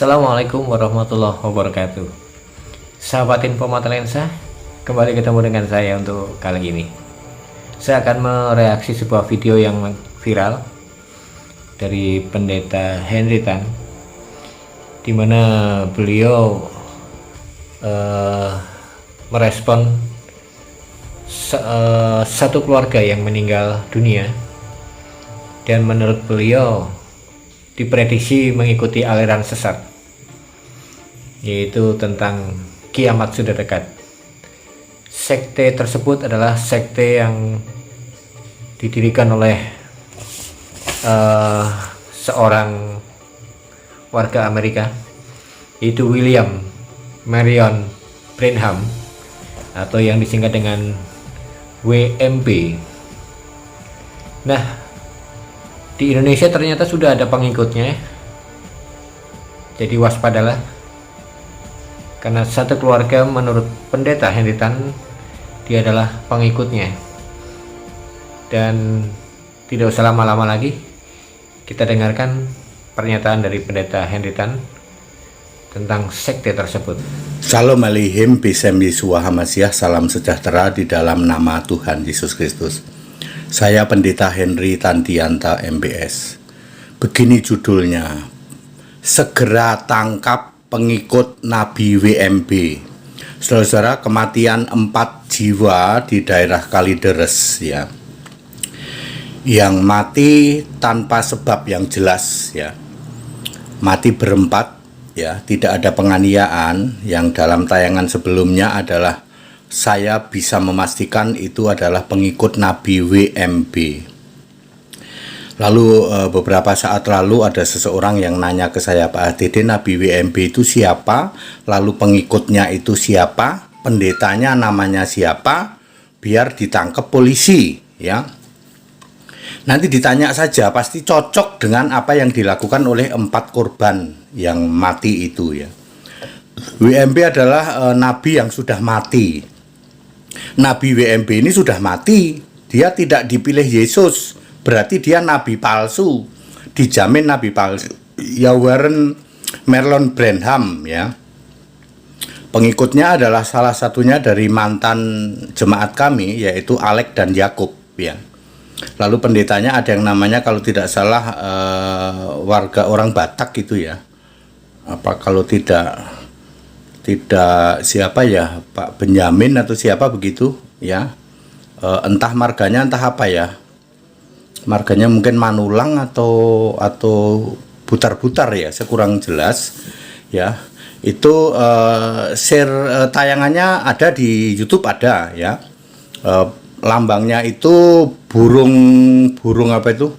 Assalamualaikum warahmatullahi wabarakatuh. Sahabat Info Mata Lensa, kembali ketemu dengan saya untuk kali ini. Saya akan mereaksi sebuah video yang viral dari Pendeta Henry Tan, di mana beliau merespon satu keluarga yang meninggal dunia, dan menurut beliau diprediksi mengikuti aliran sesat, yaitu tentang kiamat sudah dekat. Sekte tersebut adalah sekte yang didirikan oleh seorang warga Amerika, yaitu William Marion Branham, atau yang disingkat dengan WMB. Nah, di Indonesia ternyata sudah ada pengikutnya, jadi waspadalah, karena satu keluarga menurut Pendeta Henry Tan, dia adalah pengikutnya. Dan tidak usah lama-lama lagi, kita dengarkan pernyataan dari Pendeta Henry Tan tentang sekte tersebut. Shalom Aleichem, Bisem Yeshua HaMashiach, salam sejahtera di dalam nama Tuhan Yesus Kristus. Saya Pendeta Henry Tandianta MBS. Begini judulnya: segera tangkap pengikut Nabi WMB. Saudara-saudara, kematian 4 jiwa di daerah Kalideres, ya, yang mati tanpa sebab yang jelas, ya, mati berempat, ya, tidak ada penganiayaan. Yang dalam tayangan sebelumnya adalah saya bisa memastikan itu adalah pengikut Nabi WMB. Lalu beberapa saat lalu ada seseorang yang nanya ke saya, Pak ADD, Nabi WMB itu siapa? Lalu pengikutnya itu siapa? Pendetanya namanya siapa? Biar ditangkap polisi, ya. Nanti ditanya saja, pasti cocok dengan apa yang dilakukan oleh 4 korban yang mati itu, ya. WMB adalah nabi yang sudah mati. Nabi WMB ini sudah mati, dia tidak dipilih Yesus, berarti dia nabi palsu, dijamin nabi palsu. Ya, Warren Marlon Branham, ya, pengikutnya adalah salah satunya dari mantan jemaat kami, yaitu Alex dan Yakub, ya. Lalu pendetanya ada yang namanya, kalau tidak salah, warga orang Batak gitu, ya, apa kalau tidak siapa ya, Pak Benyamin atau siapa begitu, ya, entah marganya entah apa, ya, marganya mungkin Manulang atau Butar-Butar, ya, saya kurang jelas, ya. Itu share tayangannya ada di YouTube, ada, ya. Lambangnya itu burung apa itu,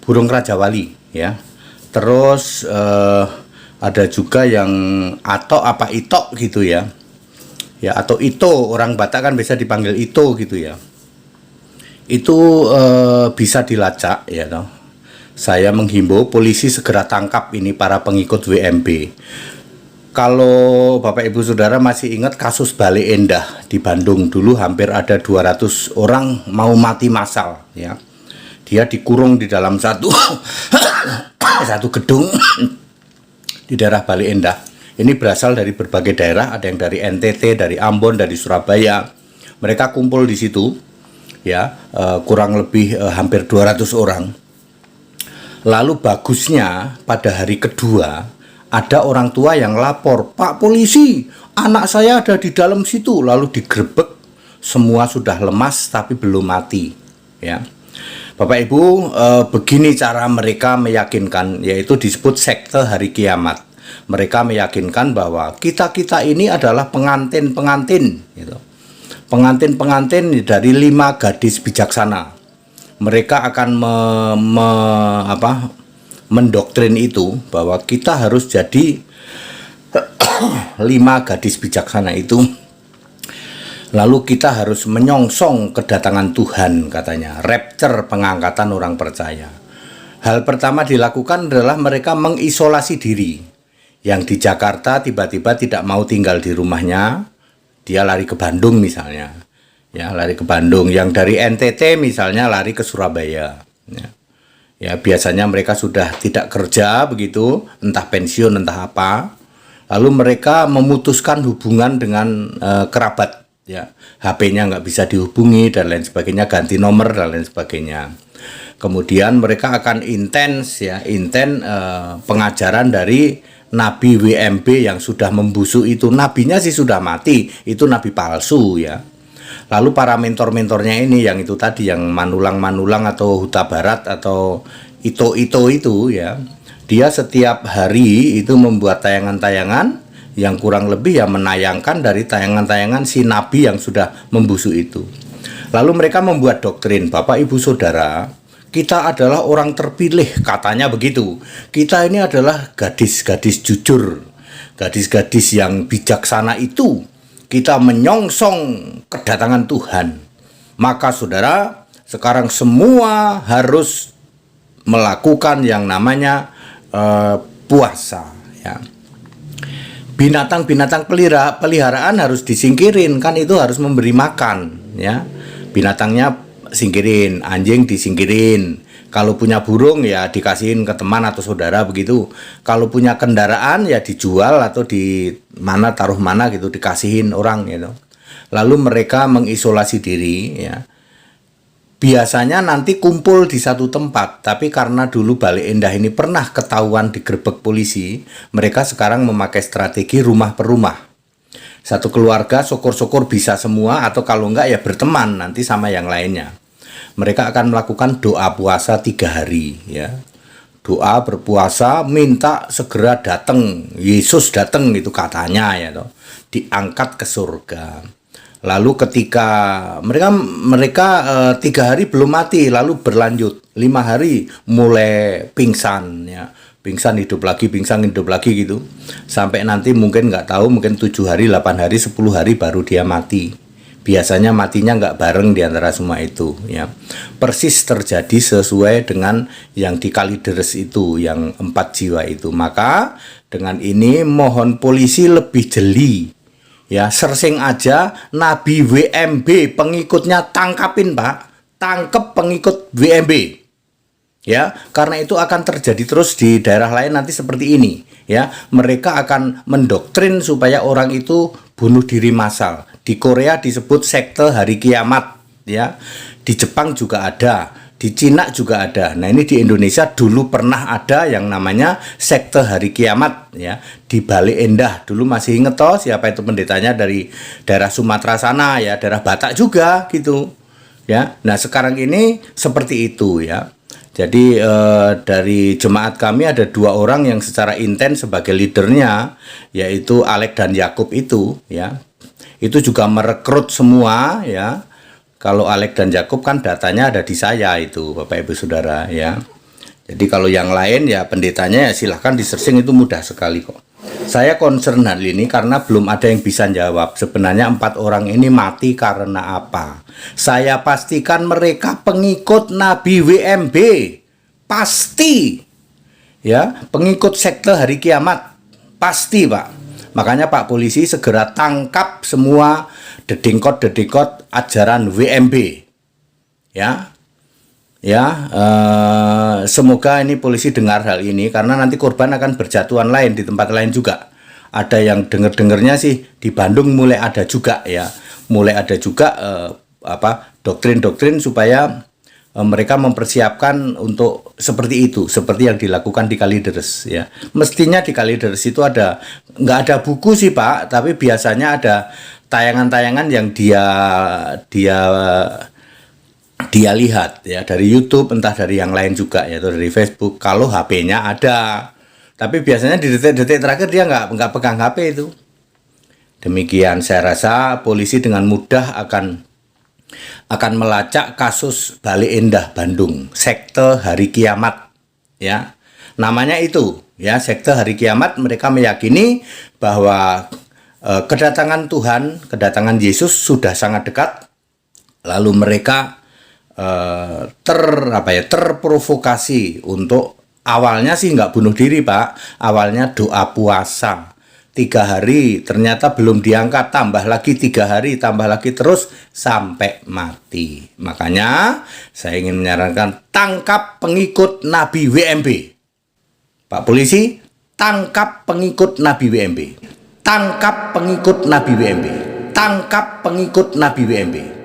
burung Rajawali, ya. Terus ada juga yang Atok apa Itok gitu, ya, ya, atau Ito, orang Batak kan bisa dipanggil Ito gitu, ya. Itu bisa dilacak, ya, toh. Saya menghimbau polisi segera tangkap ini para pengikut WMB. Kalau Bapak Ibu Saudara masih ingat kasus Bale Endah di Bandung dulu, hampir ada 200 orang mau mati massal, ya. Dia dikurung di dalam satu satu gedung di daerah Bale Endah. Ini berasal dari berbagai daerah, ada yang dari NTT, dari Ambon, dari Surabaya. Mereka kumpul di situ, ya, kurang lebih hampir 200 orang. Lalu bagusnya pada hari kedua ada orang tua yang lapor, Pak polisi, anak saya ada di dalam situ. Lalu digerebek, semua sudah lemas tapi belum mati, ya. Bapak Ibu, begini cara mereka meyakinkan, yaitu disebut sekte hari kiamat. Mereka meyakinkan bahwa kita ini adalah pengantin-pengantin, gitu. Pengantin-pengantin dari 5 gadis bijaksana. Mereka akan mendoktrin itu bahwa kita harus jadi 5 gadis bijaksana itu. Lalu kita harus menyongsong kedatangan Tuhan, katanya, rapture, pengangkatan orang percaya. Hal pertama dilakukan adalah mereka mengisolasi diri. Yang di Jakarta tiba-tiba tidak mau tinggal di rumahnya, dia lari ke Bandung misalnya, ya, lari ke Bandung. Yang dari NTT misalnya lari ke Surabaya, ya. Ya, biasanya mereka sudah tidak kerja begitu, entah pensiun entah apa. Lalu mereka memutuskan hubungan dengan kerabat, ya. HP-nya nggak bisa dihubungi dan lain sebagainya, ganti nomor dan lain sebagainya. Kemudian mereka akan intens pengajaran dari Nabi WMB yang sudah membusuk itu. Nabinya sih sudah mati, itu nabi palsu ya. Lalu para mentor-mentornya ini yang itu tadi, yang Manulang-Manulang atau Huta Barat atau Ito-Ito itu ya, dia setiap hari itu membuat tayangan-tayangan yang kurang lebih ya menayangkan dari tayangan-tayangan si Nabi yang sudah membusuk itu. Lalu mereka membuat doktrin, Bapak Ibu Saudara, kita adalah orang terpilih, katanya begitu. Kita ini adalah gadis-gadis jujur, gadis-gadis yang bijaksana itu. Kita menyongsong kedatangan Tuhan. Maka saudara, sekarang semua harus melakukan yang namanya puasa ya. Binatang-binatang peliharaan harus disingkirin, kan itu harus memberi makan ya. Binatangnya singkirin, anjing disingkirin. Kalau punya burung ya dikasihin ke teman atau saudara begitu. Kalau punya kendaraan ya dijual atau di mana taruh mana gitu, dikasihin orang gitu. Lalu mereka mengisolasi diri ya. Biasanya nanti kumpul di satu tempat, tapi karena dulu Bale Endah ini pernah ketahuan digerebek polisi, mereka sekarang memakai strategi rumah per rumah. Satu keluarga syukur-syukur bisa semua, atau kalau enggak ya berteman nanti sama yang lainnya. Mereka akan melakukan doa puasa 3 hari ya. Doa berpuasa minta segera datang, Yesus datang itu katanya ya toh. Diangkat ke surga. Lalu ketika mereka 3 hari belum mati, lalu berlanjut 5 hari mulai pingsan ya. Pingsan hidup lagi gitu. Sampai nanti mungkin nggak tahu, mungkin 7 hari, 8 hari, 10 hari baru dia mati. Biasanya matinya nggak bareng di antara semua itu ya. Persis terjadi sesuai dengan yang di Kalideres itu, yang 4 jiwa itu. Maka dengan ini mohon polisi lebih jeli ya. Sersing aja Nabi WMB, pengikutnya tangkapin Pak, tangkep pengikut WMB ya, karena itu akan terjadi terus di daerah lain nanti seperti ini ya. Mereka akan mendoktrin supaya orang itu bunuh diri massal. Di Korea disebut sekte hari kiamat ya. Di Jepang juga ada, di Cina juga ada. Nah, ini di Indonesia dulu pernah ada yang namanya sekte hari kiamat ya. Di Bale Endah dulu masih inget toh siapa itu pendetanya, dari daerah Sumatera sana ya, daerah Batak juga gitu ya. Nah, sekarang ini seperti itu ya. Jadi dari jemaat kami ada 2 orang yang secara intens sebagai leadernya, yaitu Alek dan Yakub itu ya. Itu juga merekrut semua ya. Kalau Alek dan Yakub kan datanya ada di saya itu, Bapak Ibu Saudara ya. Jadi kalau yang lain ya pendetanya ya silahkan di-searching, itu mudah sekali kok. Saya concern hal ini karena belum ada yang bisa jawab. Sebenarnya 4 orang ini mati karena apa? Saya pastikan mereka pengikut Nabi WMB. Pasti. Ya, pengikut sekte hari kiamat. Pasti, Pak. Makanya Pak Polisi segera tangkap semua dedengkot-dedengkot ajaran WMB. Ya. Ya, semoga ini polisi dengar hal ini, karena nanti korban akan berjatuhan lain di tempat lain juga. Ada yang dengar-dengarnya sih di Bandung mulai ada juga ya, mulai ada juga doktrin-doktrin supaya mereka mempersiapkan untuk seperti itu, seperti yang dilakukan di Kalideres ya. Mestinya di Kalideres itu ada, nggak ada buku sih Pak, tapi biasanya ada tayangan-tayangan yang dia lihat ya dari YouTube, entah dari yang lain juga ya, atau dari Facebook. Kalau HP-nya ada, tapi biasanya di detik-detik terakhir dia nggak pegang HP itu. Demikian, saya rasa polisi dengan mudah akan melacak kasus Bale Endah Bandung, sekte hari kiamat ya. Namanya itu ya, sekte hari kiamat. Mereka meyakini bahwa kedatangan Tuhan, kedatangan Yesus sudah sangat dekat. Lalu mereka terprovokasi untuk, awalnya sih nggak bunuh diri Pak, awalnya doa puasa 3 hari, ternyata belum diangkat, tambah lagi 3 hari, tambah lagi terus sampai mati. Makanya saya ingin menyarankan tangkap pengikut Nabi WMB. Pak polisi, tangkap pengikut Nabi WMB. Tangkap pengikut Nabi WMB. Tangkap pengikut Nabi WMB.